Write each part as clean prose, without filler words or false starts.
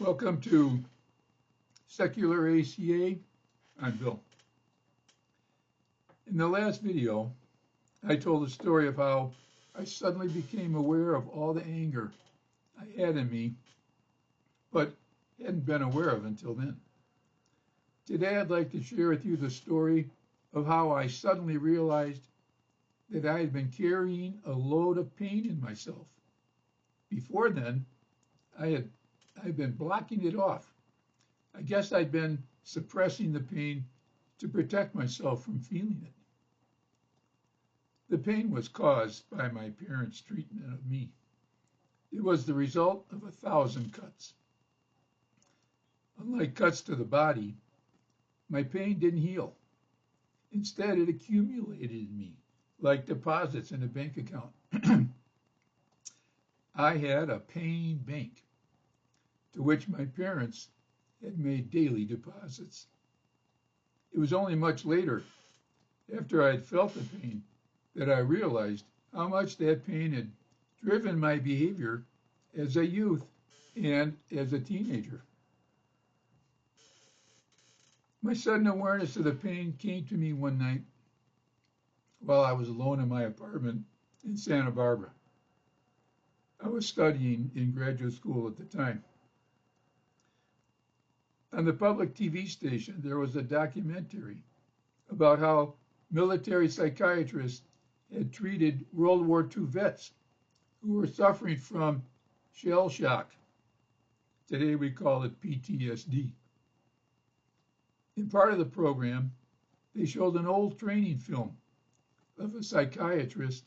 Welcome to Secular ACA. I'm Bill. In the last video, I told the story of how I suddenly became aware of all the anger I had in me, but hadn't been aware of until then. Today, I'd like to share with you the story of how I suddenly realized that I had been carrying a load of pain in myself. Before then, I'd been blocking it off. I guess I'd been suppressing the pain to protect myself from feeling it. The pain was caused by my parents' treatment of me. It was the result of 1,000 cuts. Unlike cuts to the body, my pain didn't heal. Instead, it accumulated in me like deposits in a bank account. I had a pain bank to which my parents had made daily deposits. It was only much later, after I had felt the pain, that I realized how much that pain had driven my behavior as a youth and as a teenager. My sudden awareness of the pain came to me one night while I was alone in my apartment in Santa Barbara. I was studying in graduate school at the time. On the public TV station, there was a documentary about how military psychiatrists had treated World War II vets who were suffering from shell shock. Today we call it PTSD. In part of the program, they showed an old training film of a psychiatrist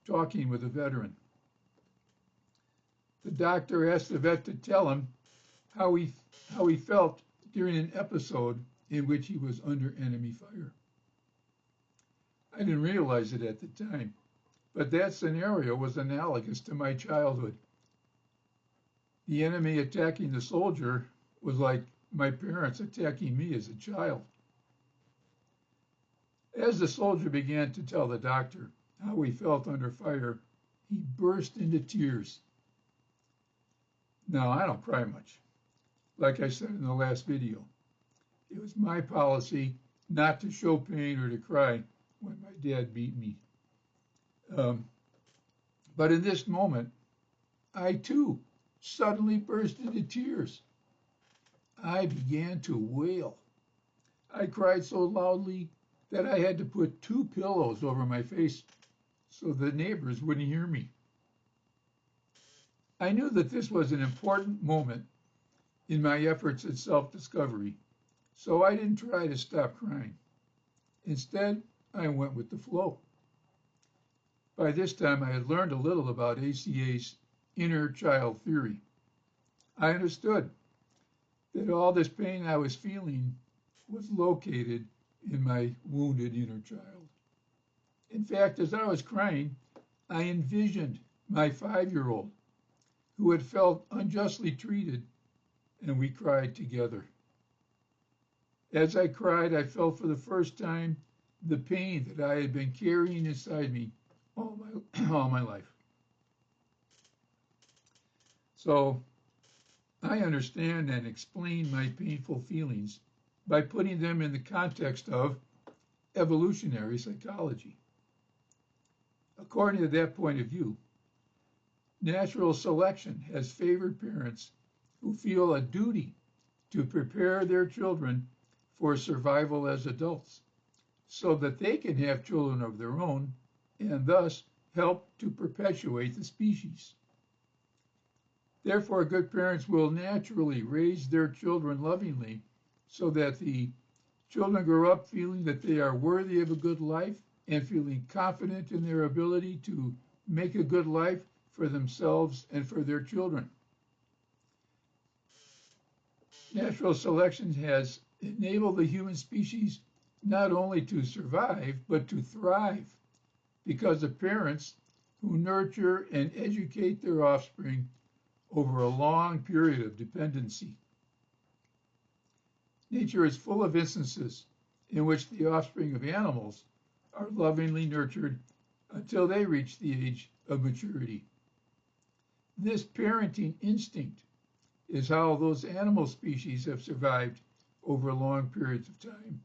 talking with a veteran. The doctor asked the vet to tell him how he felt during an episode in which he was under enemy fire. I didn't realize it at the time, but that scenario was analogous to my childhood. The enemy attacking the soldier was like my parents attacking me as a child. As the soldier began to tell the doctor how he felt under fire, he burst into tears. Now, I don't cry much. Like I said in the last video, it was my policy not to show pain or to cry when my dad beat me. But in this moment, I too suddenly burst into tears. I began to wail. I cried so loudly that I had to put 2 pillows over my face so the neighbors wouldn't hear me. I knew that this was an important moment in my efforts at self-discovery, so I didn't try to stop crying. Instead, I went with the flow. By this time, I had learned a little about ACA's inner child theory. I understood that all this pain I was feeling was located in my wounded inner child. In fact, as I was crying, I envisioned my 5-year-old who had felt unjustly treated, and we cried together. As I cried, I felt for the first time the pain that I had been carrying inside me all my life. So I understand and explain my painful feelings by putting them in the context of evolutionary psychology. According to that point of view, natural selection has favored parents who feel a duty to prepare their children for survival as adults so that they can have children of their own and thus help to perpetuate the species. Therefore, good parents will naturally raise their children lovingly so that the children grow up feeling that they are worthy of a good life and feeling confident in their ability to make a good life for themselves and for their children. Natural selection has enabled the human species not only to survive, but to thrive because of parents who nurture and educate their offspring over a long period of dependency. Nature is full of instances in which the offspring of animals are lovingly nurtured until they reach the age of maturity. This parenting instinct is how those animal species have survived over long periods of time.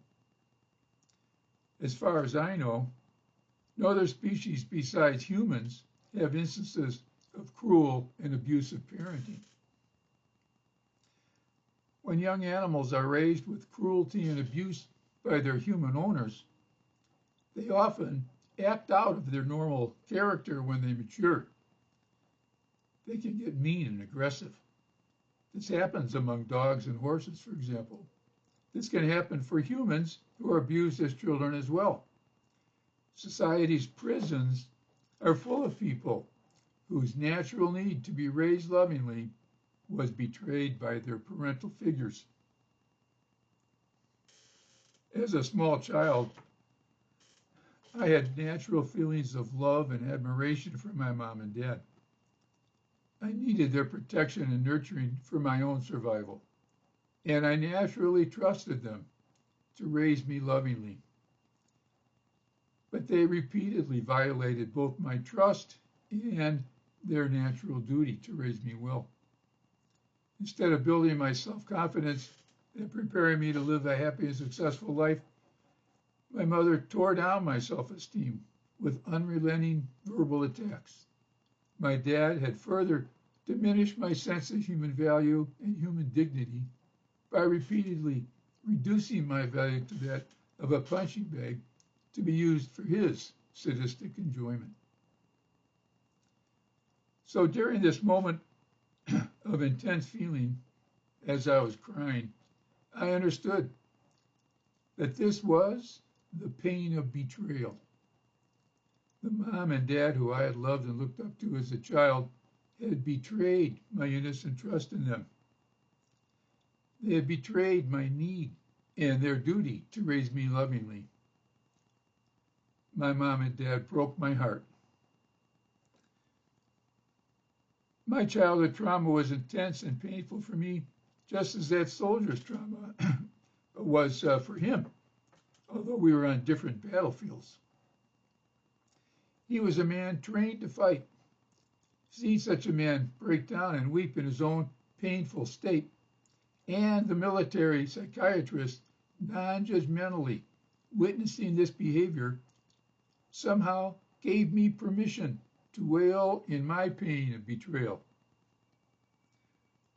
As far as I know, no other species besides humans have instances of cruel and abusive parenting. When young animals are raised with cruelty and abuse by their human owners, they often act out of their normal character when they mature. They can get mean and aggressive. This happens among dogs and horses, for example. This can happen for humans who are abused as children as well. Society's prisons are full of people whose natural need to be raised lovingly was betrayed by their parental figures. As a small child, I had natural feelings of love and admiration for my mom and dad. I needed their protection and nurturing for my own survival, and I naturally trusted them to raise me lovingly. But they repeatedly violated both my trust and their natural duty to raise me well. Instead of building my self-confidence and preparing me to live a happy and successful life, my mother tore down my self-esteem with unrelenting verbal attacks. My dad had further diminished my sense of human value and human dignity by repeatedly reducing my value to that of a punching bag to be used for his sadistic enjoyment. So during this moment of intense feeling, as I was crying, I understood that this was the pain of betrayal. The mom and dad who I had loved and looked up to as a child had betrayed my innocent trust in them. They had betrayed my need and their duty to raise me lovingly. My mom and dad broke my heart. My childhood trauma was intense and painful for me, just as that soldier's trauma was for him, although we were on different battlefields. He was a man trained to fight. Seeing such a man break down and weep in his own painful state, and the military psychiatrist non-judgmentally witnessing this behavior somehow gave me permission to wail in my pain of betrayal.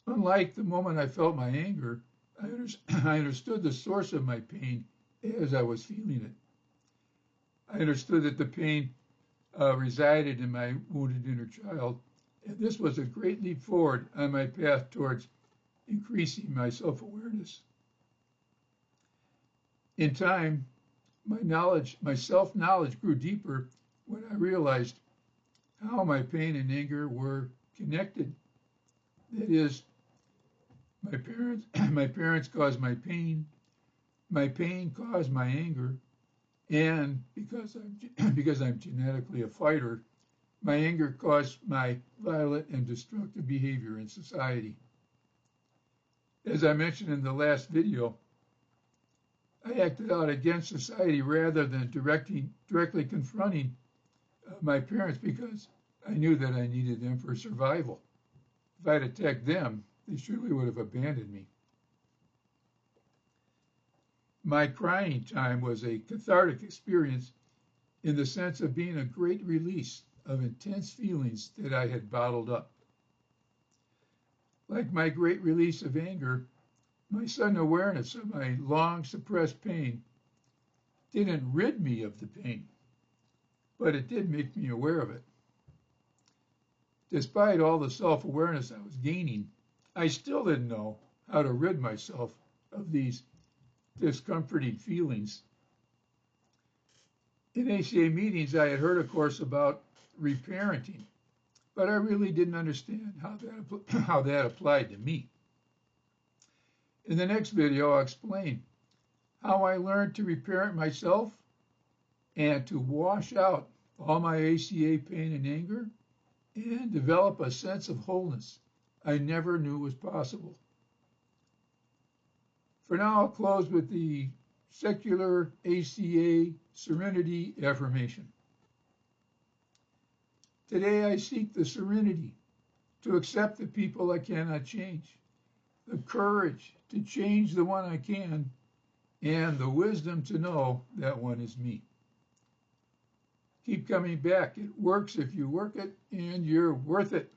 Unlike the moment I felt my anger, I understood the source of my pain as I was feeling it. I understood that the pain resided in my wounded inner child, and this was a great leap forward on my path towards increasing my self-awareness. In time, my self-knowledge grew deeper when I realized how my pain and anger were connected. That is, my parents caused my pain caused my anger, and because I'm genetically a fighter, my anger caused my violent and destructive behavior in society. As I mentioned in the last video, I acted out against society rather than directly confronting my parents because I knew that I needed them for survival. If I'd attacked them, they surely would have abandoned me. My crying time was a cathartic experience in the sense of being a great release of intense feelings that I had bottled up. Like my great release of anger, my sudden awareness of my long suppressed pain didn't rid me of the pain, but it did make me aware of it. Despite all the self-awareness I was gaining, I still didn't know how to rid myself of these discomforting feelings. In ACA meetings, I had heard a course about reparenting, but I really didn't understand how that applied to me. In the next video, I'll explain how I learned to reparent myself and to wash out all my ACA pain and anger and develop a sense of wholeness I never knew was possible. For now, I'll close with the secular ACA Serenity affirmation. Today I seek the serenity to accept the people I cannot change the courage to change the one I can, and the wisdom to know that one is me. Keep coming back. It works if you work it, and you're worth it.